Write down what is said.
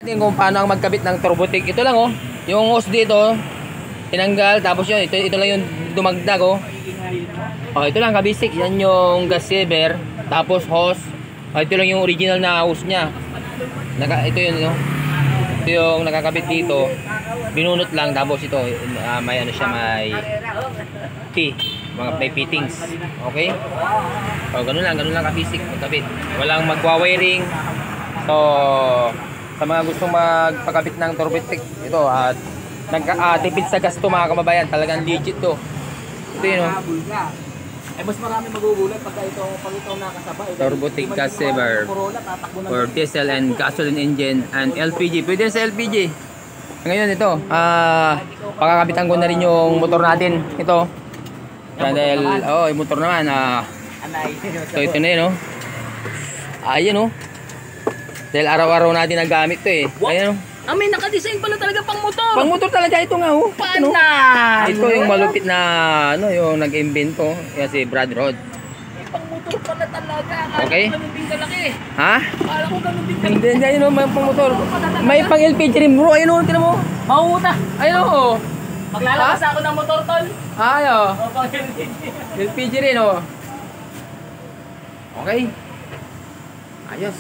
Tingnan kung paano ang magkabit ng turbotic. Ito lang oh. Yung hose dito, tinanggal. Tapos yun, ito lang yung dumagdag oh. Oh, ito lang kabisik. Yan yung gas saver. Tapos hose. Oh, ito lang yung original na hose niya. Ito yun no. Ito yung nakakabit dito. Binunot lang. Tapos ito, may ano siya, may T. Mga may fittings. Okay? So, ganun lang kabisik magkabit. Walang magwa-wiring. So, sa mga gustong magpakabit ng turbotic ito at nagtipid sa gas to mga kababayan, talagang legit to. Ito yun oh. Mas marami magugulat pag ito nakasaba. Turbotic gas saver for diesel and gasoline engine and LPG. Pwede sa LPG. Ngayon ito, pakakabitan ko na rin yung motor natin. Ito. Dahil, yung motor naman, so ito na yun oh. Ayan oh. Dahil araw-araw natin nagamit to eh. Ayan oh. May nakadesign pala talaga pang motor. Pang motor talaga ito nga oh. Panan! Ito yung malupit na yung nag-invento. Yan si Brad Rod. Pang motor pala talaga. Okay. Ganun din kalaki. Ha? Kala ko ganun din kalaki. Hindi, yun oh, may pang motor. May pang LPG rin bro. Ayun oh, tinan mo. Mahuta. Ayun oh. Maglalabas ako ng motor tol. Ayo. O pang LPG. LPG rin oh. Okay. Ayos.